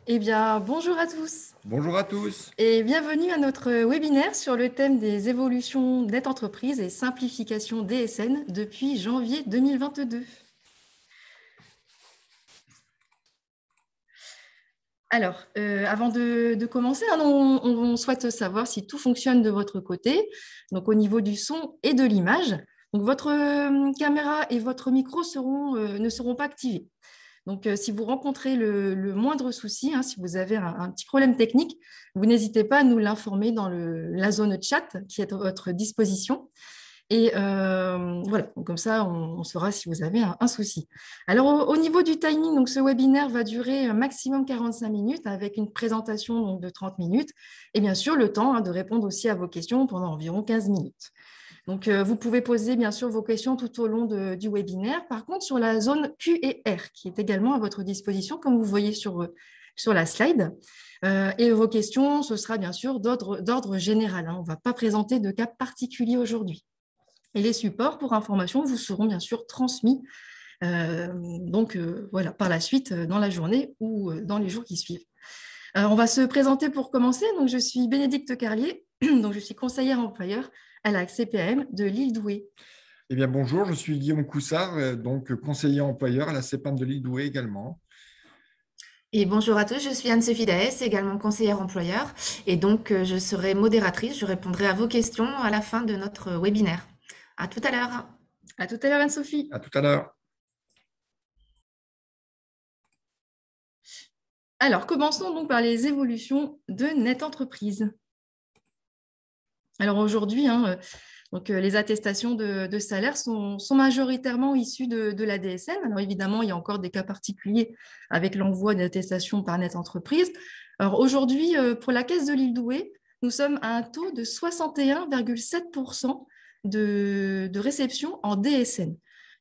Eh bien, bonjour à tous Bonjour à tous. et bienvenue à notre webinaire sur le thème des évolutions Net Entreprise et simplification DSN depuis janvier 2022. Alors, avant de commencer, on souhaite savoir si tout fonctionne de votre côté, donc au niveau du son et de l'image. Donc, votre caméra et votre micro ne seront pas activés. Donc, si vous rencontrez le moindre souci, si vous avez un petit problème technique, vous n'hésitez pas à nous l'informer dans la zone chat qui est à votre disposition. Et voilà, donc comme ça, on saura si vous avez un souci. Alors, au niveau du timing, donc, ce webinaire va durer un maximum 45 minutes avec une présentation donc, de 30 minutes et bien sûr le temps de répondre aussi à vos questions pendant environ 15 minutes. Donc, vous pouvez poser bien sûr vos questions tout au long du webinaire. Par contre, sur la zone Q&R qui est également à votre disposition, comme vous voyez sur la slide. Et vos questions, ce sera bien sûr d'ordre général. On ne va pas présenter de cas particuliers aujourd'hui. Et les supports pour information vous seront bien sûr transmis voilà, par la suite dans la journée ou dans les jours qui suivent. On va se présenter pour commencer. Donc, je suis Bénédicte Carlier, donc je suis conseillère employeur à la CPAM de l'île Douai. Eh bien, bonjour, je suis Guillaume Coussard, donc conseiller employeur à la CPAM de l'île Douai également. Et bonjour à tous, je suis Anne-Sophie Daès, également conseillère employeur. Et donc, je serai modératrice, je répondrai à vos questions à la fin de notre webinaire. À tout à l'heure. À tout à l'heure, Anne-Sophie. À tout à l'heure. Alors, commençons donc par les évolutions de Net Entreprise. Alors aujourd'hui, les attestations de salaire sont majoritairement issues de la DSN. Alors évidemment, il y a encore des cas particuliers avec l'envoi d'attestations par Net Entreprise. Alors aujourd'hui, pour la Caisse de l'île Douai, nous sommes à un taux de 61,7% de réception en DSN.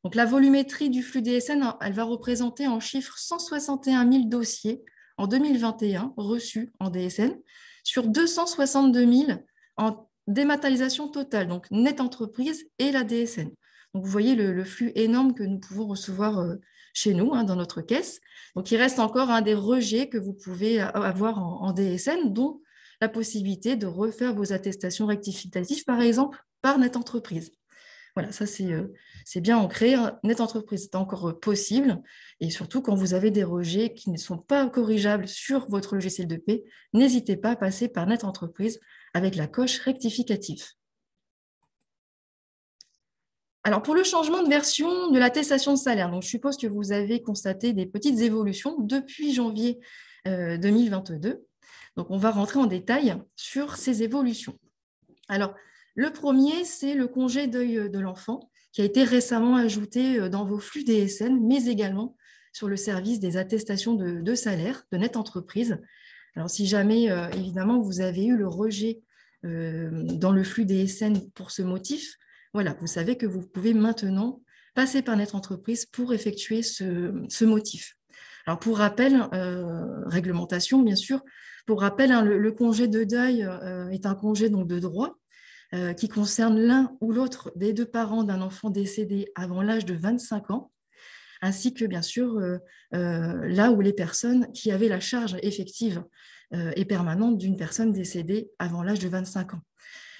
Donc, la volumétrie du flux DSN, elle va représenter en chiffres 161 000 dossiers en 2021 reçus en DSN sur 262 000 en dématérialisation totale, donc net entreprise et la DSN. Donc, vous voyez le flux énorme que nous pouvons recevoir chez nous, dans notre caisse. Donc, il reste encore des rejets que vous pouvez avoir en DSN, dont la possibilité de refaire vos attestations rectificatives, par exemple, par net entreprise. Voilà, ça c'est bien ancré. Net entreprise, c'est encore possible. Et surtout, quand vous avez des rejets qui ne sont pas corrigeables sur votre logiciel de paie, n'hésitez pas à passer par net entreprise avec la coche rectificative. Alors, pour le changement de version de l'attestation de salaire, donc je suppose que vous avez constaté des petites évolutions depuis janvier 2022. Donc, on va rentrer en détail sur ces évolutions. Alors, le premier, c'est le congé deuil de l'enfant qui a été récemment ajouté dans vos flux DSN, mais également sur le service des attestations de salaire de net entreprise. Alors, si jamais, évidemment, vous avez eu le rejet dans le flux DSN pour ce motif, voilà, vous savez que vous pouvez maintenant passer par net entreprise pour effectuer ce motif. Alors, pour rappel, réglementation, bien sûr, pour rappel, le congé de deuil est un congé donc, de droit qui concerne l'un ou l'autre des deux parents d'un enfant décédé avant l'âge de 25 ans, ainsi que, bien sûr, là où les personnes qui avaient la charge effective et permanente d'une personne décédée avant l'âge de 25 ans.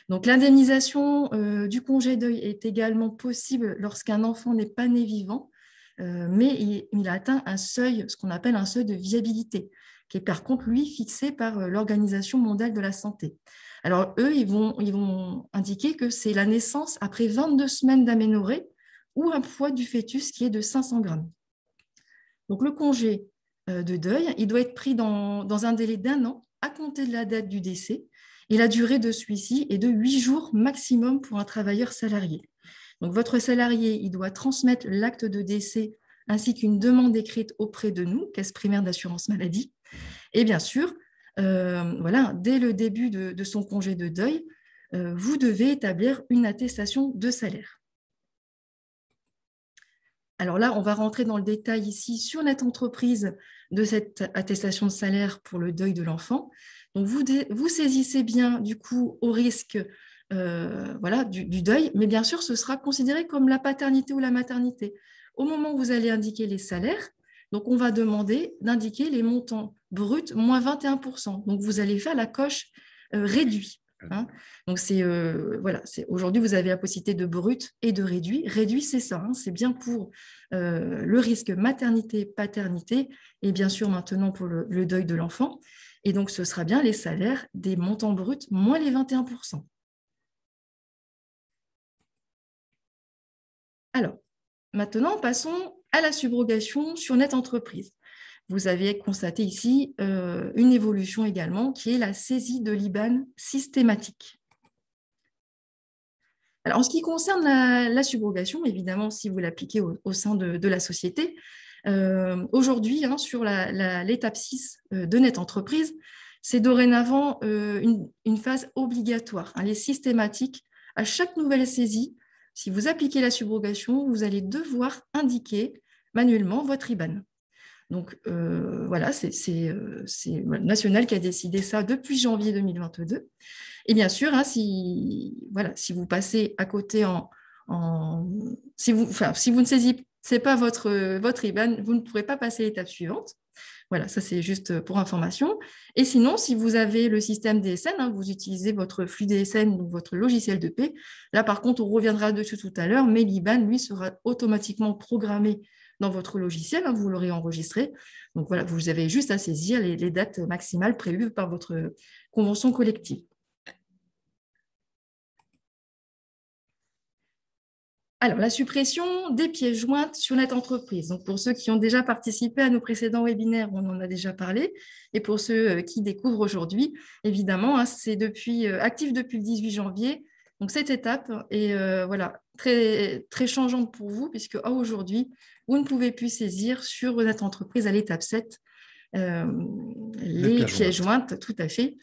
Donc, l'indemnisation du congé deuil est également possible lorsqu'un enfant n'est pas né vivant, mais il a atteint un seuil, ce qu'on appelle un seuil de viabilité, qui est par contre, lui, fixé par l'Organisation mondiale de la santé. Alors, eux, ils vont indiquer que c'est la naissance après 22 semaines d'aménorrhée ou un poids du fœtus qui est de 500 grammes. Donc, le congé de deuil, il doit être pris dans un délai d'1 an à compter de la date du décès et la durée de celui-ci est de 8 jours maximum pour un travailleur salarié. Donc, votre salarié, il doit transmettre l'acte de décès ainsi qu'une demande écrite auprès de nous, Caisse primaire d'assurance maladie. Et bien sûr, voilà, dès le début de son congé de deuil, vous devez établir une attestation de salaire. Alors là, on va rentrer dans le détail ici sur net entreprise de cette attestation de salaire pour le deuil de l'enfant. Donc, vous saisissez bien du coup au risque voilà, du deuil, mais bien sûr, ce sera considéré comme la paternité ou la maternité. Au moment où vous allez indiquer les salaires, donc on va demander d'indiquer les montants bruts moins 21%. Donc, vous allez faire la coche réduit. Donc, voilà, aujourd'hui, vous avez la possibilité de brut et de réduit. Réduit, c'est ça, c'est bien pour le risque maternité-paternité et bien sûr maintenant pour le deuil de l'enfant. Et donc, ce sera bien les salaires des montants bruts moins les 21%. Alors, maintenant, passons à la subrogation sur net entreprise. Vous avez constaté ici une évolution également qui est la saisie de l'IBAN systématique. Alors, en ce qui concerne la subrogation, évidemment, si vous l'appliquez au sein de la société, aujourd'hui, sur l'étape 6 de net entreprise, c'est dorénavant une phase obligatoire. Elle est systématique. À chaque nouvelle saisie, si vous appliquez la subrogation, vous allez devoir indiquer manuellement votre IBAN. Donc, voilà, c'est National qui a décidé ça depuis janvier 2022. Et bien sûr, si vous passez à côté si vous ne saisissez pas votre IBAN, vous ne pourrez pas passer à l'étape suivante. Voilà, ça c'est juste pour information. Et sinon, si vous avez le système DSN, vous utilisez votre flux DSN, donc votre logiciel de paie. Là, par contre, on reviendra dessus tout à l'heure, mais l'IBAN, lui, sera automatiquement programmé dans votre logiciel, vous l'aurez enregistré. Donc voilà, vous avez juste à saisir les dates maximales prévues par votre convention collective. Alors, la suppression des pièces jointes sur net entreprise. Donc, pour ceux qui ont déjà participé à nos précédents webinaires, on en a déjà parlé. Et pour ceux qui découvrent aujourd'hui, évidemment, c'est actif depuis le 18 janvier. Donc, cette étape est voilà, très, très changeante pour vous, puisque aujourd'hui, vous ne pouvez plus saisir sur net entreprise à l'étape 7 les pièces jointes, tout à fait.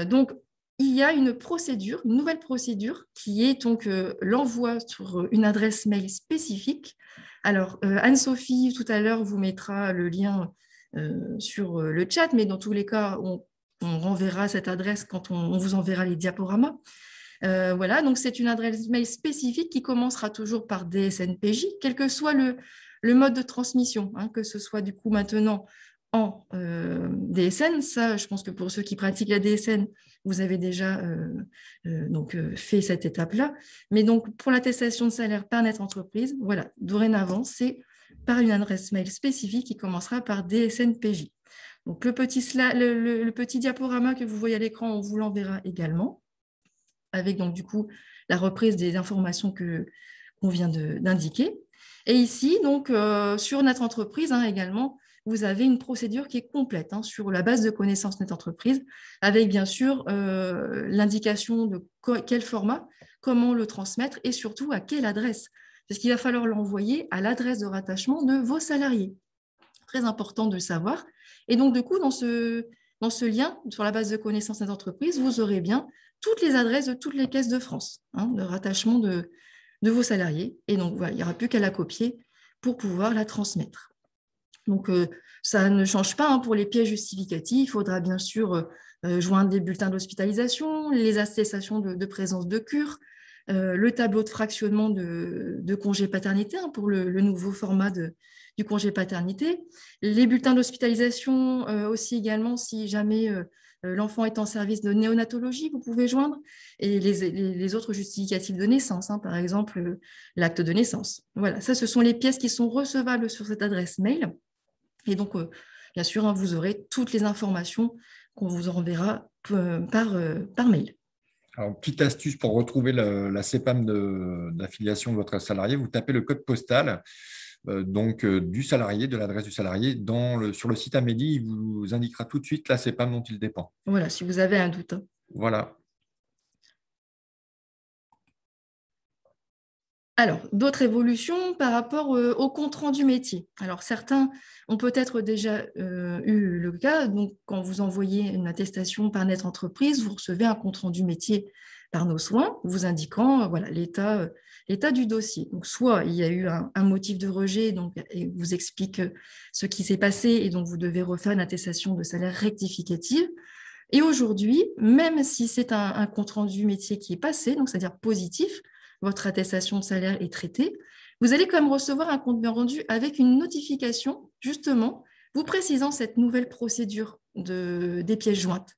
Donc, il y a une procédure, une nouvelle procédure qui est donc l'envoi sur une adresse mail spécifique. Alors, Anne-Sophie, tout à l'heure, vous mettra le lien sur le chat, mais dans tous les cas, on renverra cette adresse quand on vous enverra les diaporamas. Voilà, donc c'est une adresse mail spécifique qui commencera toujours par DSNPJ, quel que soit le mode de transmission, hein, que ce soit du coup maintenant en DSN. Ça, je pense que pour ceux qui pratiquent la DSN, vous avez déjà fait cette étape-là. Mais donc, pour l'attestation de salaire par Net Entreprise, voilà, dorénavant, c'est par une adresse mail spécifique qui commencera par DSNPJ. Donc, le petit diaporama que vous voyez à l'écran, on vous l'enverra également, avec donc du coup la reprise des informations qu'on vient d'indiquer. Et ici, donc, sur Net Entreprise également, vous avez une procédure qui est complète sur la base de connaissances Net Entreprise, avec bien sûr l'indication de quel format, comment le transmettre et surtout à quelle adresse. Parce qu'il va falloir l'envoyer à l'adresse de rattachement de vos salariés. Très important de le savoir. Et donc, du coup, dans ce lien, sur la base de connaissances Net Entreprise, vous aurez bien toutes les adresses de toutes les caisses de France, de rattachement de vos salariés. Et donc, voilà, il n'y aura plus qu'à la copier pour pouvoir la transmettre. Donc, ça ne change pas pour les pièces justificatives. Il faudra bien sûr joindre les bulletins d'hospitalisation, les attestations de présence de cure, le tableau de fractionnement de congé paternité pour le nouveau format du congé paternité, les bulletins d'hospitalisation aussi également si jamais l'enfant est en service de néonatologie, vous pouvez joindre, et les autres justificatifs de naissance, par exemple l'acte de naissance. Voilà, ça ce sont les pièces qui sont recevables sur cette adresse mail. Et donc, bien sûr, vous aurez toutes les informations qu'on vous enverra par mail. Alors, petite astuce pour retrouver la CPAM d'affiliation de votre salarié, vous tapez le code postal du salarié, de l'adresse du salarié. Sur le site Amélie, il vous indiquera tout de suite la CPAM dont il dépend. Voilà, si vous avez un doute. Voilà. Alors, d'autres évolutions par rapport au compte-rendu métier. Alors, certains ont peut-être déjà eu le cas. Donc, quand vous envoyez une attestation par Net Entreprise, vous recevez un compte-rendu métier par nos soins, vous indiquant l'état du dossier. Donc, soit il y a eu un motif de rejet et vous explique ce qui s'est passé et donc vous devez refaire une attestation de salaire rectificative. Et aujourd'hui, même si c'est un compte-rendu métier qui est passé, donc c'est-à-dire positif, votre attestation de salaire est traitée, vous allez quand même recevoir un compte bien rendu avec une notification, justement, vous précisant cette nouvelle procédure des pièces jointes.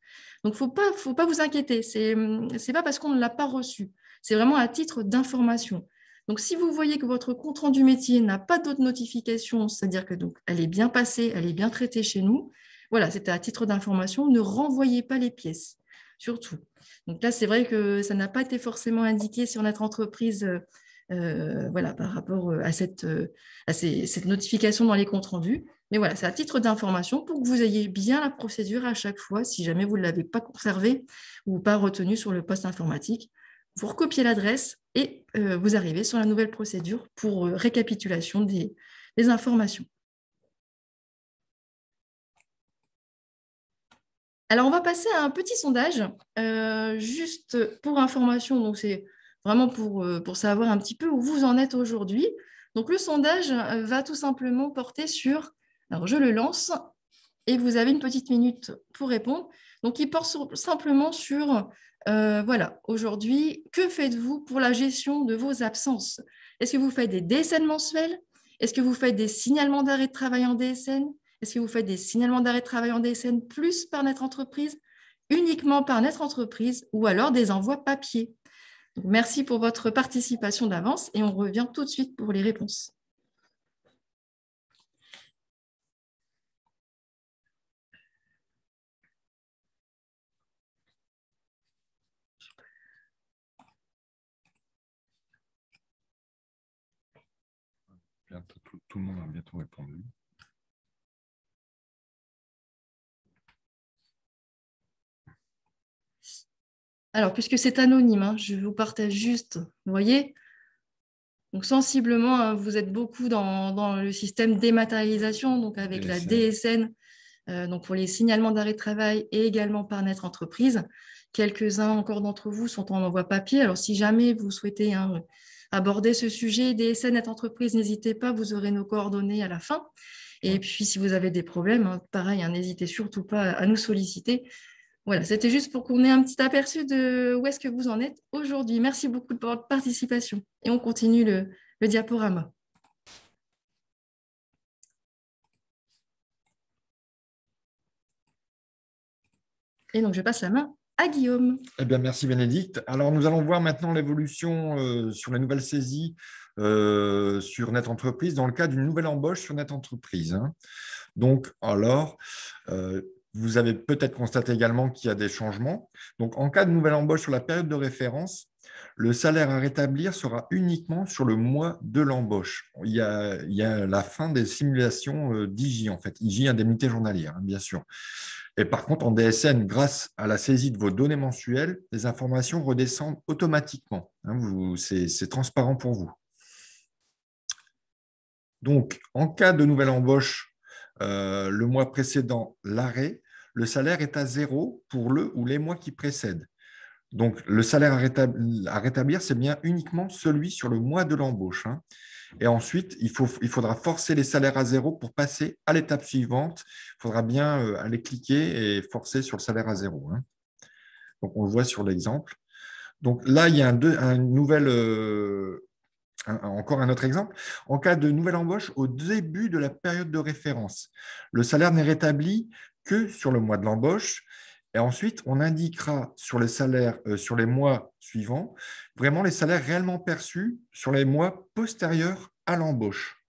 Donc, il ne faut pas vous inquiéter, ce n'est pas parce qu'on ne l'a pas reçu, c'est vraiment à titre d'information. Donc, si vous voyez que votre compte rendu métier n'a pas d'autres notifications, c'est-à-dire que elle est bien passée, elle est bien traitée chez nous, voilà, c'était à titre d'information, ne renvoyez pas les pièces, surtout. Donc là, c'est vrai que ça n'a pas été forcément indiqué sur notre entreprise par rapport à cette notification dans les comptes rendus. Mais voilà, c'est à titre d'information pour que vous ayez bien la procédure à chaque fois, si jamais vous ne l'avez pas conservée ou pas retenue sur le poste informatique. Vous recopiez l'adresse et vous arrivez sur la nouvelle procédure pour récapitulation des informations. Alors, on va passer à un petit sondage, juste pour information. Donc, c'est vraiment pour savoir un petit peu où vous en êtes aujourd'hui. Donc, le sondage va tout simplement porter sur... Alors, je le lance et vous avez une petite minute pour répondre. Donc, il porte simplement sur, aujourd'hui, que faites-vous pour la gestion de vos absences? Est-ce que vous faites des DSN mensuels? Est-ce que vous faites des signalements d'arrêt de travail en DSN? Est-ce que vous faites des signalements d'arrêt de travail en DSN plus par Net Entreprise, uniquement par Net Entreprise ou alors des envois papier? Donc, merci pour votre participation d'avance et on revient tout de suite pour les réponses. Tout le monde a bientôt répondu. Alors, puisque c'est anonyme, je vous partage juste, vous voyez, donc sensiblement, vous êtes beaucoup dans le système dématérialisation, donc avec la DSN, donc pour les signalements d'arrêt de travail et également par Net Entreprise. quelques-uns encore d'entre vous sont en envoi papier. Alors, si jamais vous souhaitez aborder ce sujet DSN Net Entreprise, n'hésitez pas, vous aurez nos coordonnées à la fin. Et puis, si vous avez des problèmes, pareil, n'hésitez surtout pas à nous solliciter. Voilà, c'était juste pour qu'on ait un petit aperçu de où est-ce que vous en êtes aujourd'hui. Merci beaucoup de votre participation. Et on continue le diaporama. Et donc, je passe la main à Guillaume. Eh bien, merci Bénédicte. Alors, nous allons voir maintenant l'évolution sur les nouvelles saisies sur Net Entreprise dans le cas d'une nouvelle embauche sur Net Entreprise. Hein. Donc, alors, vous avez peut-être constaté également qu'il y a des changements. Donc, en cas de nouvelle embauche sur la période de référence, le salaire à rétablir sera uniquement sur le mois de l'embauche. Il y a la fin des simulations d'IJ, en fait, IJ, indemnité journalière, hein, bien sûr. Et par contre, en DSN, grâce à la saisie de vos données mensuelles, les informations redescendent automatiquement. Hein, c'est transparent pour vous. Donc, en cas de nouvelle embauche, le mois précédent l'arrêt, le salaire est à 0 pour le ou les mois qui précèdent. Donc, le salaire à rétablir, c'est bien uniquement celui sur le mois de l'embauche. Hein. Et ensuite, il faudra forcer les salaires à 0 pour passer à l'étape suivante. Il faudra bien aller cliquer et forcer sur le salaire à 0. Hein. Donc, on le voit sur l'exemple. Donc là, il y a encore un autre exemple. En cas de nouvelle embauche, au début de la période de référence, le salaire n'est rétabli que sur le mois de l'embauche. Et ensuite, on indiquera sur les salaires, sur les mois suivants, vraiment les salaires réellement perçus sur les mois postérieurs à l'embauche.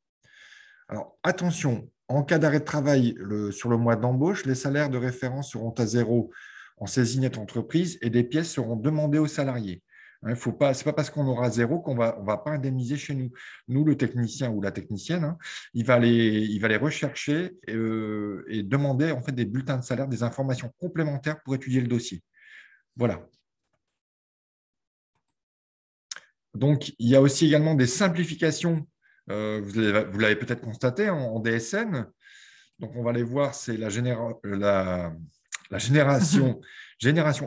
Alors, attention, en cas d'arrêt de travail sur le mois d'embauche, les salaires de référence seront à 0 en saisie Net Entreprise et des pièces seront demandées aux salariés. Ce n'est pas parce qu'on aura 0 qu'on va pas indemniser chez nous. Nous, le technicien ou la technicienne, hein, il va les rechercher et demander en fait des bulletins de salaire, des informations complémentaires pour étudier le dossier. Voilà. Donc, il y a aussi également des simplifications. Vous l'avez peut-être constaté en DSN. Donc, on va les voir. C'est la génération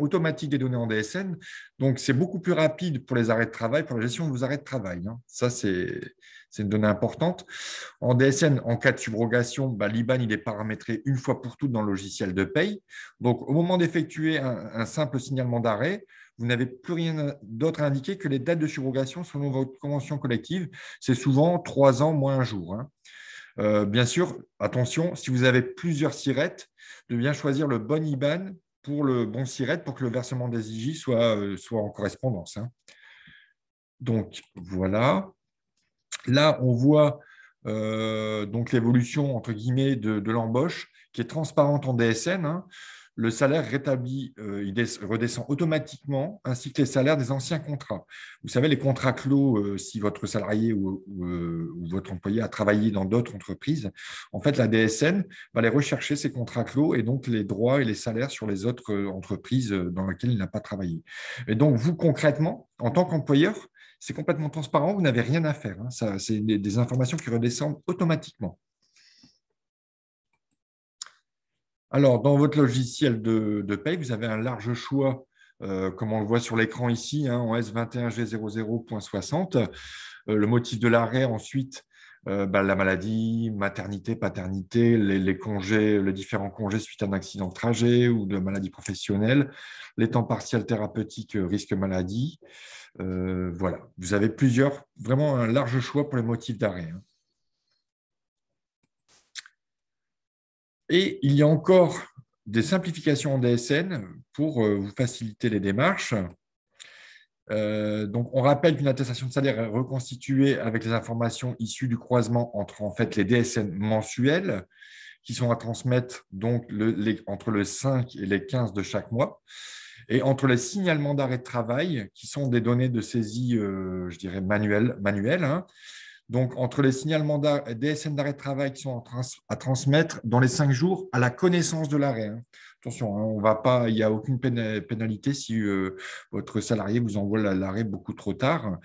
automatique des données en DSN. Donc, c'est beaucoup plus rapide pour les arrêts de travail, pour la gestion de vos arrêts de travail. Hein. Ça, c'est une donnée importante. En DSN, en cas de subrogation, l'IBAN il est paramétré une fois pour toutes dans le logiciel de paye. Donc, au moment d'effectuer un simple signalement d'arrêt, vous n'avez plus rien d'autre à indiquer que les dates de subrogation selon votre convention collective. C'est souvent 3 ans moins un jour. Hein. Bien sûr, attention, si vous avez plusieurs SIRET, de bien choisir le bon IBAN pour le bon SIRET pour que le versement des IJ soit en correspondance. Hein. Donc, voilà. Là, on voit donc l'évolution, entre guillemets, de l'embauche qui est transparente en DSN. Hein. Le salaire rétabli, il redescend automatiquement, ainsi que les salaires des anciens contrats. Vous savez, les contrats clos, si votre salarié ou votre employé a travaillé dans d'autres entreprises, en fait, la DSN va les rechercher, ces contrats clos, et donc les droits et les salaires sur les autres entreprises dans lesquelles il n'a pas travaillé. Et donc, vous, concrètement, en tant qu'employeur, c'est complètement transparent, vous n'avez rien à faire. Hein. C'est des informations qui redescendent automatiquement. Alors, dans votre logiciel de paye, vous avez un large choix, comme on le voit sur l'écran ici, hein, en S21G00.60. Le motif de l'arrêt, ensuite, la maladie, maternité, paternité, les congés, les différents congés suite à un accident de trajet ou de maladie professionnelle, les temps partiels thérapeutiques, risque maladie. Voilà, vous avez vraiment un large choix pour les motifs d'arrêt. Hein. Et il y a encore des simplifications en DSN pour vous faciliter les démarches. Donc, on rappelle qu'une attestation de salaire est reconstituée avec les informations issues du croisement entre en fait, les DSN mensuels qui sont à transmettre donc, entre le 5 et les 15 de chaque mois. Et entre les signalements d'arrêt de travail, qui sont des données de saisie, je dirais, manuelles, hein. Donc, entre les signalements DSN d'arrêt de travail qui sont à transmettre dans les 5 jours à la connaissance de l'arrêt. Hein. Attention, hein, il n'y a aucune pénalité si votre salarié vous envoie l'arrêt beaucoup trop tard.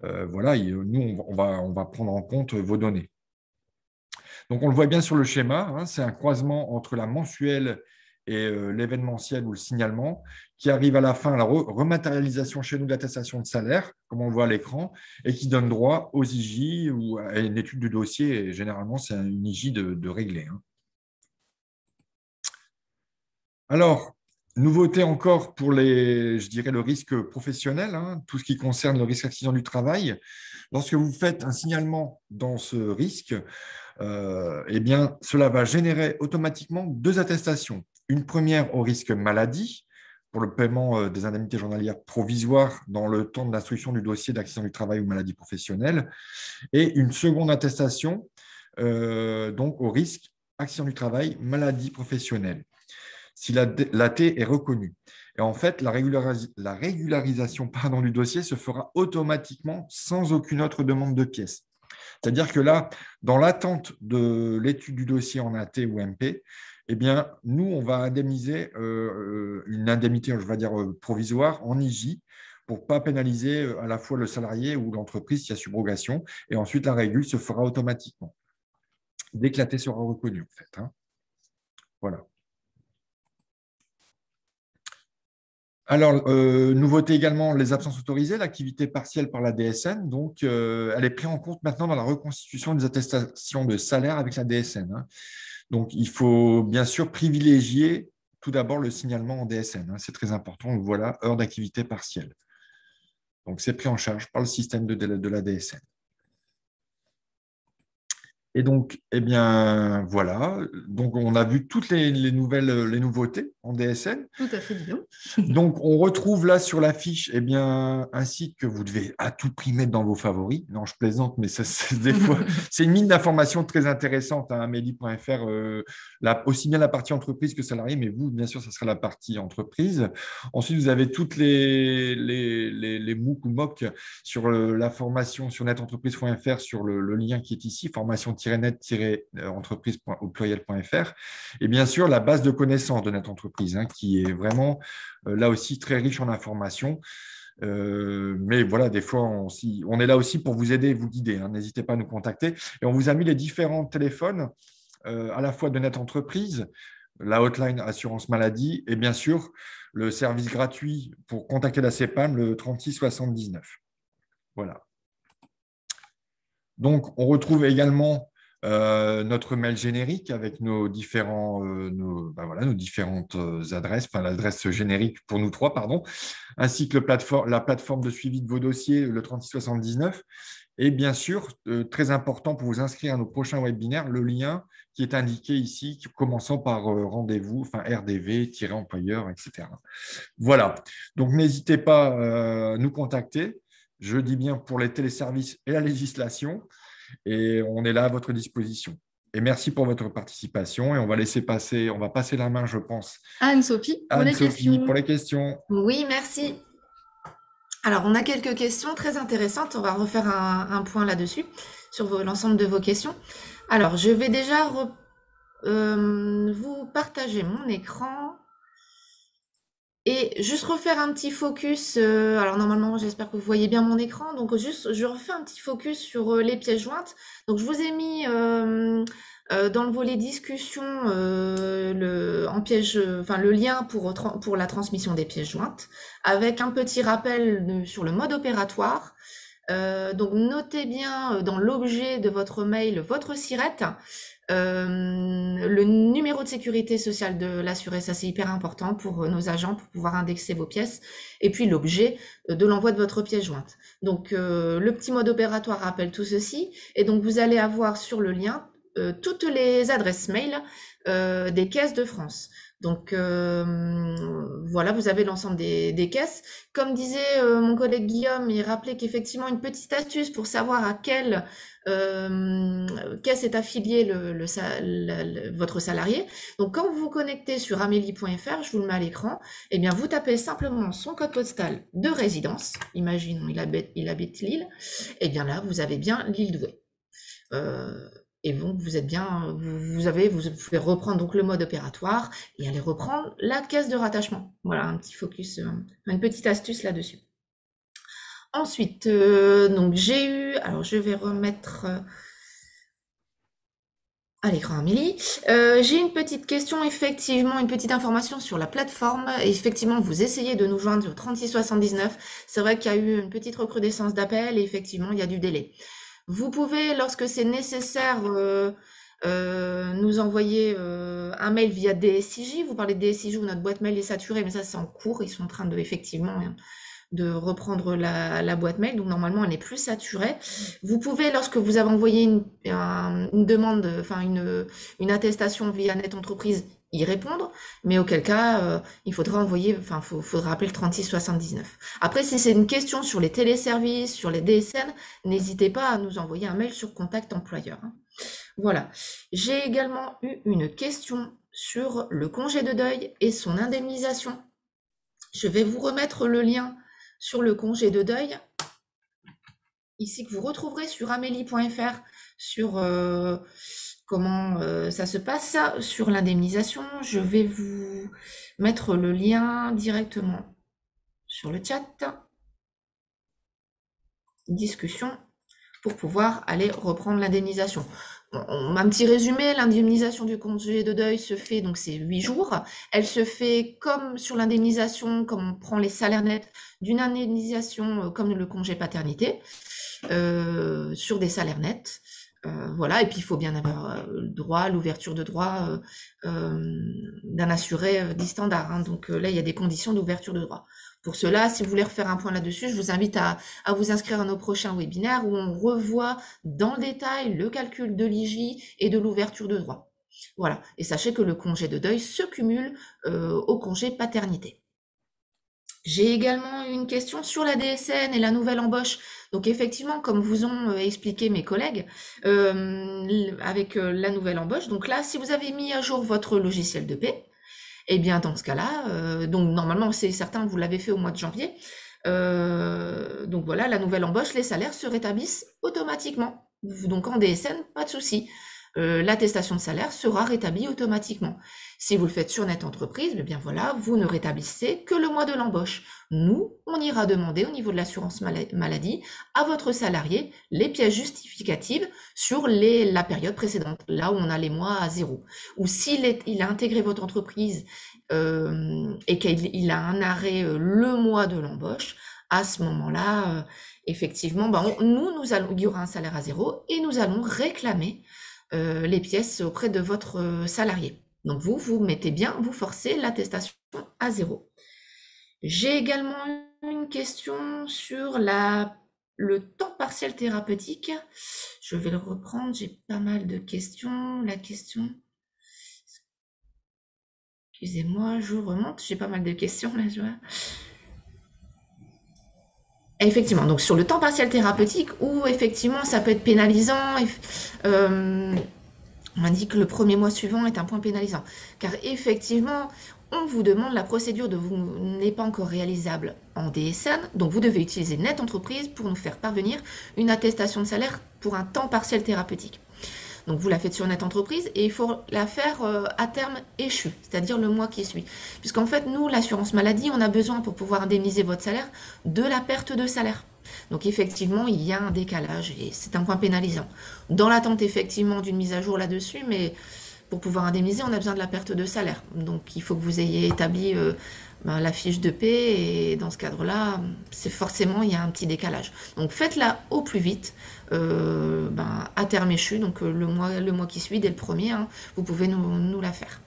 Voilà, nous, on va prendre en compte vos données. Donc, on le voit bien sur le schéma, hein, c'est un croisement entre la mensuelle et l'événementiel ou le signalement, qui arrive à la fin à la rematérialisation chez nous de l'attestation de salaire, comme on le voit à l'écran, et qui donne droit aux IJ ou à une étude du dossier. Et généralement, c'est une IJ de régler. Alors, nouveauté encore pour je dirais, le risque professionnel, tout ce qui concerne le risque accident du travail. Lorsque vous faites un signalement dans ce risque, eh bien, cela va générer automatiquement 2 attestations. Une première au risque maladie, pour le paiement des indemnités journalières provisoires dans le temps de l'instruction du dossier d'accident du travail ou maladie professionnelle, et une seconde attestation donc au risque accident du travail, maladie professionnelle, si l'AT est reconnue. Et en fait, la régularisation du dossier se fera automatiquement sans aucune autre demande de pièces. C'est-à-dire que là, dans l'attente de l'étude du dossier en AT ou MP, eh bien, nous, on va indemniser une indemnité, je vais dire, provisoire en IJ pour ne pas pénaliser à la fois le salarié ou l'entreprise s'il y a subrogation. Et ensuite, la régule se fera automatiquement, dès que l'AT sera reconnu, en fait. Voilà. Alors, nouveauté également, les absences autorisées, l'activité partielle par la DSN. Donc, elle est prise en compte maintenant dans la reconstitution des attestations de salaire avec la DSN. Donc, il faut bien sûr privilégier tout d'abord le signalement en DSN. C'est très important. Donc, voilà, heure d'activité partielle. Donc, c'est pris en charge par le système de la DSN. Et donc, eh bien, voilà. Donc, on a vu toutes les nouveautés en DSN. Tout à fait, Guillaume. Donc, on retrouve là sur la fiche eh bien, un site que vous devez à tout prix mettre dans vos favoris. Non, je plaisante, mais des fois, c'est une mine d'informations très intéressante, amélie.fr, aussi bien la partie entreprise que salarié, mais vous, bien sûr, ça sera la partie entreprise. Ensuite, vous avez toutes les MOOC ou MOOC sur la formation sur netentreprise.fr, sur le lien qui est ici, formation-net-entreprise au pluriel.fr. Et bien sûr, la base de connaissances de notre entreprise, qui est vraiment là aussi très riche en informations. Mais voilà, des fois, on est là aussi pour vous aider et vous guider. N'hésitez pas à nous contacter. Et on vous a mis les différents téléphones, à la fois de notre entreprise, la hotline assurance maladie et bien sûr le service gratuit pour contacter la CEPAM, le 36 79. Voilà. Donc, on retrouve également notre mail générique avec nos différentes adresses, enfin l'adresse générique pour nous trois, pardon, ainsi que la plateforme de suivi de vos dossiers, le 3679. Et bien sûr, très important pour vous inscrire à nos prochains webinaires, le lien qui est indiqué ici, commençant par rendez-vous, enfin RDV-employeur, etc. Voilà. Donc, n'hésitez pas à nous contacter. Je dis bien pour les téléservices et la législation. Et on est là à votre disposition. Et merci pour votre participation. Et on va passer la main, je pense, à Anne-Sophie pour les questions. Oui, merci. Alors, on a quelques questions très intéressantes. On va refaire un point là-dessus, sur l'ensemble de vos questions. Alors, je vais déjà vous partager mon écran. Et juste refaire un petit focus, alors normalement j'espère que vous voyez bien mon écran, donc juste je refais un petit focus sur les pièces jointes. Donc je vous ai mis dans le volet discussion le lien pour la transmission des pièces jointes, avec un petit rappel sur le mode opératoire. Donc notez bien dans l'objet de votre mail votre SIRET, le numéro de sécurité sociale de l'assuré, ça c'est hyper important pour nos agents pour pouvoir indexer vos pièces, et puis l'objet de l'envoi de votre pièce jointe. Donc le petit mode opératoire rappelle tout ceci, et donc vous allez avoir sur le lien toutes les adresses mail des caisses de France. Donc voilà, vous avez l'ensemble des caisses. Comme disait mon collègue Guillaume, il rappelait qu'effectivement une petite astuce pour savoir à quelle caisse est affilié votre salarié. Donc quand vous vous connectez sur amélie.fr, je vous le mets à l'écran, et bien vous tapez simplement son code postal de résidence. Imaginons il habite Lille, et bien là vous avez bien Lille Douai. Et donc vous êtes bien, vous pouvez reprendre donc le mode opératoire et aller reprendre la caisse de rattachement. Voilà un petit focus, une petite astuce là-dessus. Ensuite, donc alors je vais remettre À l'écran, Amélie. J'ai une petite question, effectivement, une petite information sur la plateforme. Effectivement, vous essayez de nous joindre au 3679. C'est vrai qu'il y a eu une petite recrudescence d'appels et effectivement, il y a du délai. Vous pouvez, lorsque c'est nécessaire, nous envoyer un mail via DSIJ. Vous parlez de DSIJ où notre boîte mail est saturée, mais ça, c'est en cours. Ils sont en train de, effectivement, de reprendre la boîte mail. Donc, normalement, elle n'est plus saturée. Vous pouvez, lorsque vous avez envoyé une demande, enfin, une attestation via Net Entreprise, y répondre, mais auquel cas, il faudra envoyer, enfin, faudra appeler le 3679. Après, si c'est une question sur les téléservices, sur les DSN, n'hésitez pas à nous envoyer un mail sur Contact Employeur, hein. Voilà. J'ai également eu une question sur le congé de deuil et son indemnisation. Je vais vous remettre le lien sur le congé de deuil, ici que vous retrouverez sur amélie.fr, sur comment ça se passe, sur l'indemnisation. Je vais vous mettre le lien directement sur le chat. Discussion pour pouvoir aller reprendre l'indemnisation. Un petit résumé, l'indemnisation du congé de deuil se fait, donc c'est 8 jours. Elle se fait comme sur l'indemnisation, comme on prend les salaires nets d'une indemnisation comme le congé paternité, sur des salaires nets. Voilà, et puis il faut bien avoir le droit, l'ouverture de droit d'un assuré dit standard, hein. Donc là, il y a des conditions d'ouverture de droit. Pour cela, si vous voulez refaire un point là-dessus, je vous invite à vous inscrire à nos prochains webinaires où on revoit dans le détail le calcul de l'IJ et de l'ouverture de droit. Voilà, et sachez que le congé de deuil se cumule au congé paternité. J'ai également une question sur la DSN et la nouvelle embauche. Donc effectivement, comme vous ont expliqué mes collègues, avec la nouvelle embauche, donc là, si vous avez mis à jour votre logiciel de paie, eh bien dans ce cas-là, donc normalement c'est certain, vous l'avez fait au mois de janvier, donc voilà, la nouvelle embauche, les salaires se rétablissent automatiquement. Donc en DSN, pas de souci. L'attestation de salaire sera rétablie automatiquement. Si vous le faites sur Net Entreprise, eh bien voilà, vous ne rétablissez que le mois de l'embauche. Nous, on ira demander au niveau de l'assurance maladie à votre salarié les pièces justificatives sur la période précédente, là où on a les mois à zéro. Ou s'il a intégré votre entreprise et qu'il a un arrêt le mois de l'embauche, à ce moment-là, effectivement, il y aura un salaire à zéro et nous allons réclamer les pièces auprès de votre salarié. Donc vous mettez bien, vous forcez l'attestation à zéro. J'ai également une question sur le temps partiel thérapeutique. Je vais le reprendre, j'ai pas mal de questions. La question... Excusez-moi, je remonte, j'ai pas mal de questions là, je vois. Effectivement, donc sur le temps partiel thérapeutique, où effectivement ça peut être pénalisant, on m'a dit que le premier mois suivant est un point pénalisant, car effectivement, on vous demande la procédure de vous n'est pas encore réalisable en DSN, donc vous devez utiliser Net Entreprise pour nous faire parvenir une attestation de salaire pour un temps partiel thérapeutique. Donc vous la faites sur Net Entreprise et il faut la faire à terme échu, c'est-à-dire le mois qui suit. Puisqu'en fait, nous, l'assurance maladie, on a besoin pour pouvoir indemniser votre salaire de la perte de salaire. Donc effectivement, il y a un décalage et c'est un point pénalisant. Dans l'attente effectivement d'une mise à jour là-dessus, mais pour pouvoir indemniser, on a besoin de la perte de salaire. Donc il faut que vous ayez établi la fiche de paie et dans ce cadre-là, c'est forcément, il y a un petit décalage. Donc faites-la au plus vite, à terme échu, donc le mois qui suit, dès le premier, hein, vous pouvez nous la faire.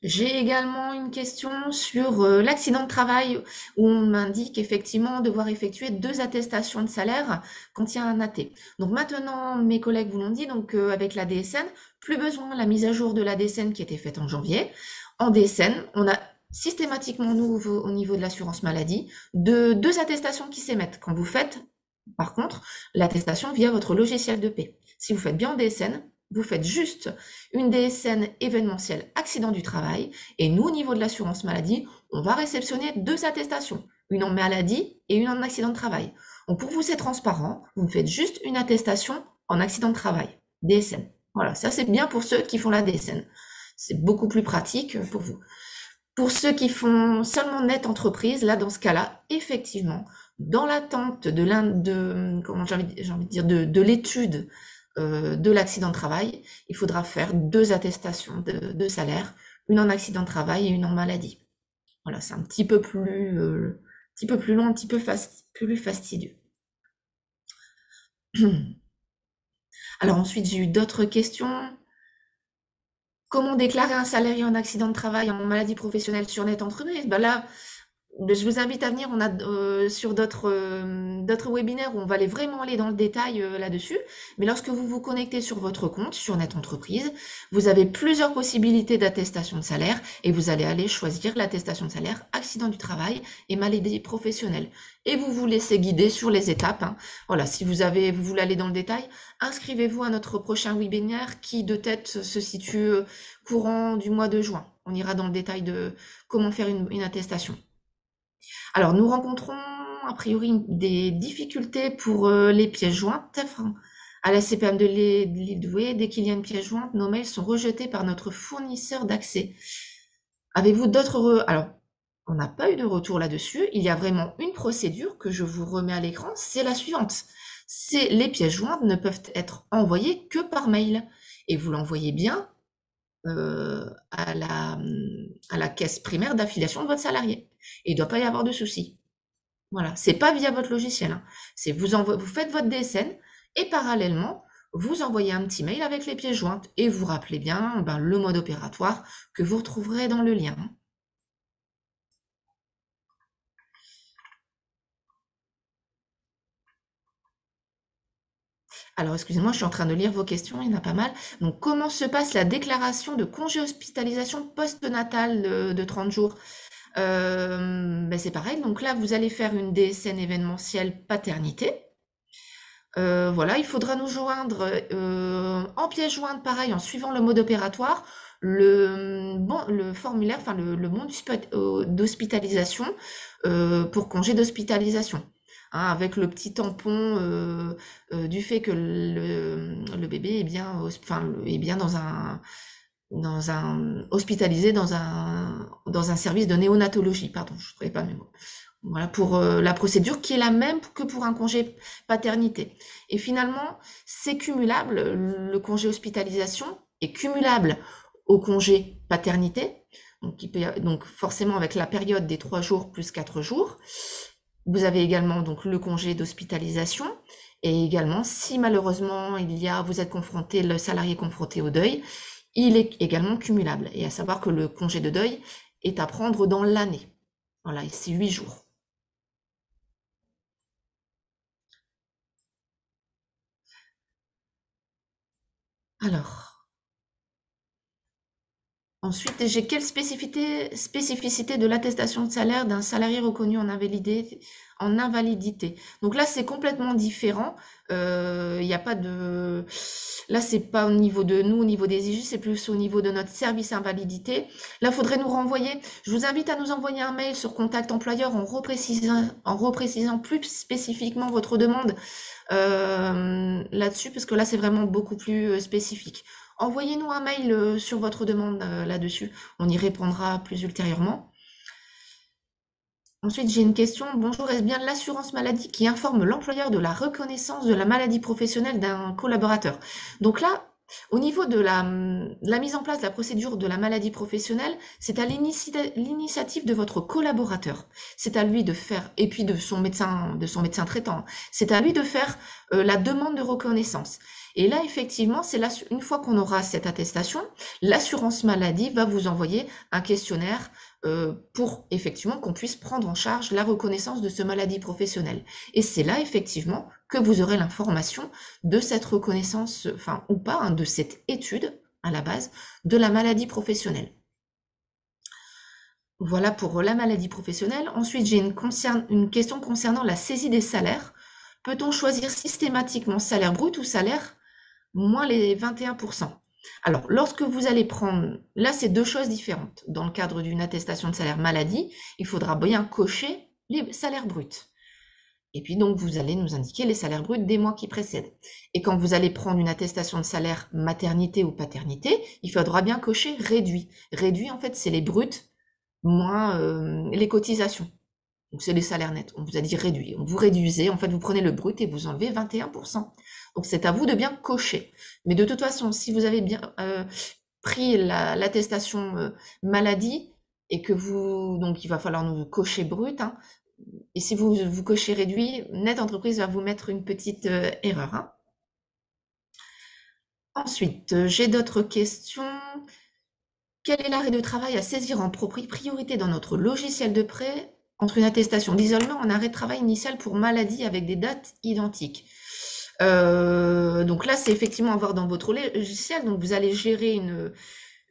J'ai également une question sur l'accident de travail où on m'indique effectivement devoir effectuer 2 attestations de salaire quand il y a un AT. Donc maintenant, mes collègues vous l'ont dit, donc avec la DSN, plus besoin de la mise à jour de la DSN qui était faite en janvier. En DSN, on a systématiquement, nous, au niveau de l'assurance maladie, 2 attestations qui s'émettent. Quand vous faites, par contre, l'attestation via votre logiciel de paie. Si vous faites bien en DSN, vous faites juste une DSN événementielle accident du travail et nous, au niveau de l'assurance maladie, on va réceptionner 2 attestations, une en maladie et une en accident de travail. Donc pour vous, c'est transparent, vous faites juste une attestation en accident de travail, DSN. Voilà, ça c'est bien pour ceux qui font la DSN. C'est beaucoup plus pratique pour vous. Pour ceux qui font seulement Net Entreprise, là, dans ce cas-là, effectivement, dans l'attente de l'étude de l'accident de travail, il faudra faire 2 attestations de salaire, une en accident de travail et une en maladie. Voilà, c'est un petit peu plus long, un petit peu plus fastidieux. Alors ensuite, j'ai eu d'autres questions. Comment déclarer un salarié en accident de travail, en maladie professionnelle sur Net Entreprise? Ben là, je vous invite à venir, on a sur d'autres webinaires où on va vraiment aller dans le détail là-dessus. Mais lorsque vous vous connectez sur votre compte, sur Net Entreprise, vous avez plusieurs possibilités d'attestation de salaire et vous allez aller choisir l'attestation de salaire, accident du travail et maladie professionnelle. Et vous vous laissez guider sur les étapes, hein. Voilà, si vous voulez aller dans le détail, inscrivez-vous à notre prochain webinaire qui de tête se situe courant du mois de juin. On ira dans le détail de comment faire une attestation. Alors, nous rencontrons a priori des difficultés pour les pièces jointes. À la CPM de l'île Douai, dès qu'il y a une pièce jointe, nos mails sont rejetés par notre fournisseur d'accès. Avez-vous d'autres... Alors, on n'a pas eu de retour là-dessus. Il y a vraiment une procédure que je vous remets à l'écran. C'est la suivante. Les pièces jointes ne peuvent être envoyées que par mail. Et vous l'envoyez bien à la caisse primaire d'affiliation de votre salarié. Et il ne doit pas y avoir de souci. Voilà, c'est pas via votre logiciel, hein. C'est vous faites votre DSN et parallèlement, vous envoyez un petit mail avec les pièces jointes et vous rappelez bien le mode opératoire que vous retrouverez dans le lien. Alors, excusez-moi, je suis en train de lire vos questions, il y en a pas mal. Donc, comment se passe la déclaration de congé hospitalisation post-natal de 30 jours? C'est pareil, donc là, vous allez faire une DSN événementielle paternité. Voilà, il faudra nous joindre en pièce jointe, pareil, en suivant le mode opératoire, le formulaire, enfin le bon d'hospitalisation pour congé d'hospitalisation. Hein, avec le petit tampon du fait que le bébé est bien, est bien hospitalisé dans un service de néonatologie. Pardon, je ne trouvais pas mes mots. Voilà, pour la procédure qui est la même que pour un congé paternité. Et finalement, c'est cumulable, le congé hospitalisation est cumulable au congé paternité, donc forcément avec la période des 3 jours plus 4 jours. Vous avez également donc le congé d'hospitalisation et également si malheureusement vous êtes confronté, le salarié est confronté au deuil, il est également cumulable. Et à savoir que le congé de deuil est à prendre dans l'année. Voilà, et c'est 8 jours. Alors, ensuite, j'ai quelle spécificité de l'attestation de salaire d'un salarié reconnu en invalidité. Donc là, c'est complètement différent. Il n'y a pas de... Là, c'est pas au niveau de nous, au niveau des IJ, c'est plus au niveau de notre service invalidité. Là, il faudrait nous renvoyer. Je vous invite à nous envoyer un mail sur Contact Employeur en reprécisant plus spécifiquement votre demande là-dessus, parce que là, c'est vraiment beaucoup plus spécifique. Envoyez-nous un mail sur votre demande là-dessus. On y répondra plus ultérieurement. Ensuite, j'ai une question. Bonjour, est-ce bien l'assurance maladie qui informe l'employeur de la reconnaissance de la maladie professionnelle d'un collaborateur? Donc là, au niveau de la mise en place de la procédure de la maladie professionnelle, c'est à l'initiative de votre collaborateur. C'est à lui de faire, et puis de son médecin traitant, c'est à lui de faire la demande de reconnaissance. Et là, effectivement, une fois qu'on aura cette attestation, l'assurance maladie va vous envoyer un questionnaire pour effectivement qu'on puisse prendre en charge la reconnaissance de ce maladie professionnelle. Et c'est là, effectivement, que vous aurez l'information de cette reconnaissance, ou pas, hein, de cette étude, à la base, de la maladie professionnelle. Voilà pour la maladie professionnelle. Ensuite, j'ai une question concernant la saisie des salaires. Peut-on choisir systématiquement salaire brut ou salaire moins les 21%? Alors, lorsque vous allez prendre... Là, c'est 2 choses différentes. Dans le cadre d'une attestation de salaire maladie, il faudra bien cocher les salaires bruts. Et puis, donc, vous allez nous indiquer les salaires bruts des mois qui précèdent. Et quand vous allez prendre une attestation de salaire maternité ou paternité, il faudra bien cocher réduit. Réduit, en fait, c'est les bruts moins les cotisations. Donc, c'est les salaires nets. On vous a dit réduit. Vous réduisez, en fait, vous prenez le brut et vous enlevez 21%. Donc, c'est à vous de bien cocher. Mais de toute façon, si vous avez bien pris l'attestation maladie et que donc il va falloir nous cocher brut, hein, et si vous cochez réduit, net entreprise va vous mettre une petite erreur. Hein. Ensuite, j'ai d'autres questions. Quel est l'arrêt de travail à saisir en priorité dans notre logiciel de prêt entre une attestation d'isolement et un arrêt de travail initial pour maladie avec des dates identiques? Donc là, c'est effectivement à voir dans votre logiciel. Donc vous allez gérer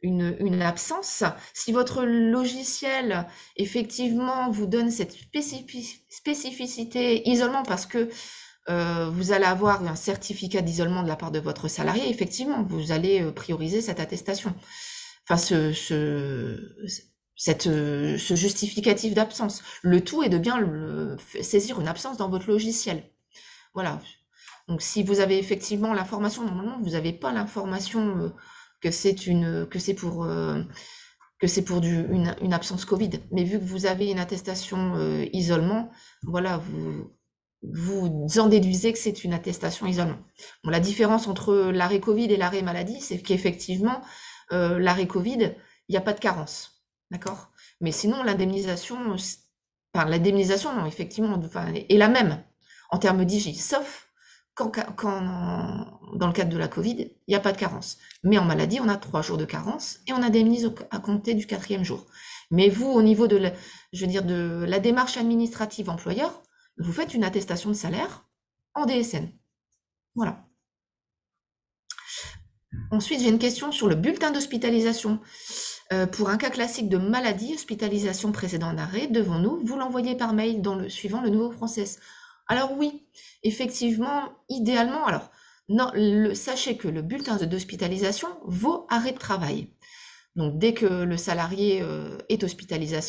une absence. Si votre logiciel, effectivement, vous donne cette spécificité isolement parce que vous allez avoir un certificat d'isolement de la part de votre salarié, effectivement, vous allez prioriser cette attestation. Enfin, ce justificatif d'absence. Le tout est de bien saisir une absence dans votre logiciel. Voilà. Donc, si vous avez effectivement l'information, normalement, vous n'avez pas l'information que c'est pour une absence Covid. Mais vu que vous avez une attestation isolement, voilà, vous en déduisez que c'est une attestation isolement. Bon, la différence entre l'arrêt Covid et l'arrêt maladie, c'est qu'effectivement, l'arrêt Covid, il n'y a pas de carence. D'accord? Mais sinon, l'indemnisation, non, effectivement, est la même en termes d'IJ, sauf quand dans le cadre de la Covid, il n'y a pas de carence. Mais en maladie, on a 3 jours de carence et on indemnise à compter du 4e jour. Mais vous, au niveau de la démarche administrative employeur, vous faites une attestation de salaire en DSN. Voilà. Ensuite, j'ai une question sur le bulletin d'hospitalisation. Pour un cas classique de maladie, hospitalisation précédant un arrêt, devons-nous vous l'envoyer par mail suivant le nouveau process? Alors oui, effectivement, idéalement, alors non, sachez que le bulletin d'hospitalisation vaut arrêt de travail. Donc dès que le salarié est hospitalisé,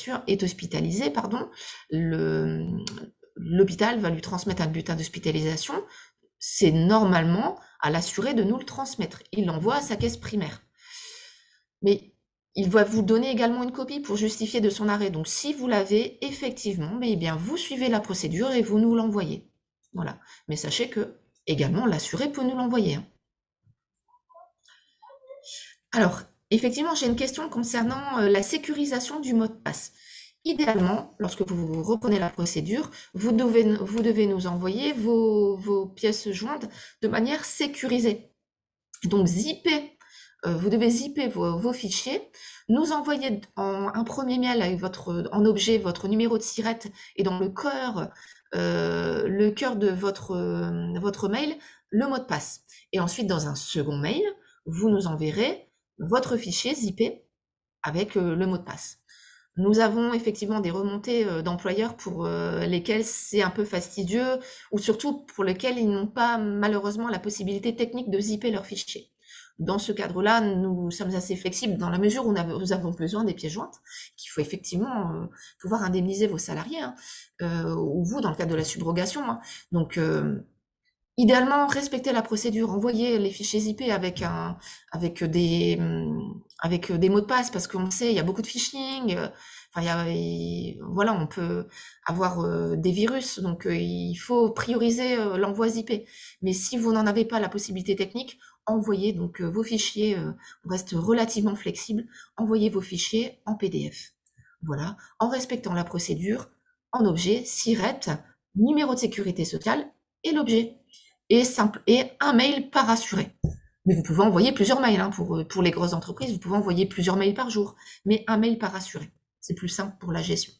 l'hôpital va lui transmettre un bulletin d'hospitalisation. C'est normalement à l'assuré de nous le transmettre. Il l'envoie à sa caisse primaire. Mais il va vous donner également une copie pour justifier de son arrêt. Donc si vous l'avez, effectivement, eh bien, vous suivez la procédure et vous nous l'envoyez. Voilà. Mais sachez que également l'assuré peut nous l'envoyer. Hein. Alors, effectivement, j'ai une question concernant la sécurisation du mot de passe. Idéalement, lorsque vous reprenez la procédure, vous devez nous envoyer vos pièces jointes de manière sécurisée. Donc, vous devez zipper vos fichiers, nous envoyer un premier mail avec en objet votre numéro de SIRET et dans le cœur de votre mail, le mot de passe. Et ensuite, dans un second mail, vous nous enverrez votre fichier zippé avec le mot de passe. Nous avons effectivement des remontées d'employeurs pour lesquels c'est un peu fastidieux ou surtout pour lesquels ils n'ont pas malheureusement la possibilité technique de zipper leur fichier. Dans ce cadre-là, nous sommes assez flexibles dans la mesure où nous avons besoin des pièces jointes, qu'il faut effectivement pouvoir indemniser vos salariés, hein, ou vous dans le cadre de la subrogation. Hein. Donc, idéalement, respectez la procédure, envoyez les fichiers zippés avec des mots de passe, parce qu'on sait, il y a beaucoup de phishing, voilà, on peut avoir des virus, donc il faut prioriser l'envoi zippé. Mais si vous n'en avez pas la possibilité technique, envoyez donc vos fichiers, on reste relativement flexible, envoyez vos fichiers en PDF. Voilà, en respectant la procédure, en objet, SIRET, numéro de sécurité sociale et l'objet. Et un mail par assuré. Mais vous pouvez envoyer plusieurs mails, hein, pour les grosses entreprises, vous pouvez envoyer plusieurs mails par jour, mais un mail par assuré. C'est plus simple pour la gestion.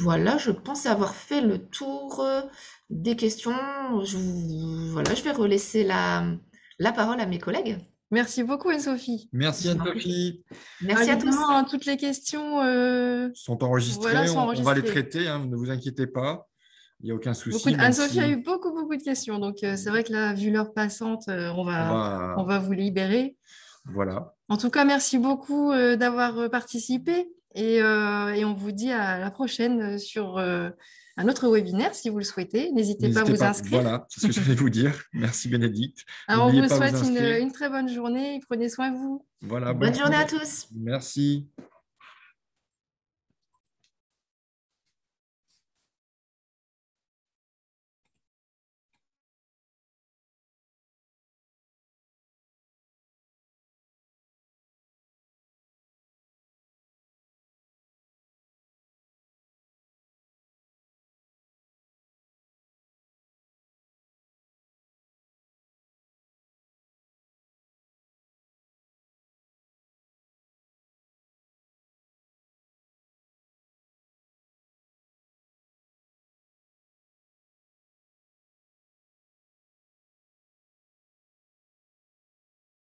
Voilà, je pense avoir fait le tour des questions. Je vais relaisser la parole à mes collègues. Merci beaucoup, Anne-Sophie. Merci, Anne-Sophie. Merci à tous. Hein, toutes les questions sont enregistrées. Voilà, on va les traiter, hein, ne vous inquiétez pas. Il n'y a aucun souci. Anne-Sophie a eu beaucoup de questions. Donc, c'est vrai que là, vu l'heure passante, on va vous libérer. Voilà. En tout cas, merci beaucoup d'avoir participé. Et on vous dit à la prochaine sur un autre webinaire, si vous le souhaitez. N'hésitez pas à vous inscrire. Voilà, c'est ce que je vais vous dire. Merci, Bénédicte. Alors, on vous souhaite une très bonne journée. Prenez soin de vous. Voilà, bonne journée à tous. Merci.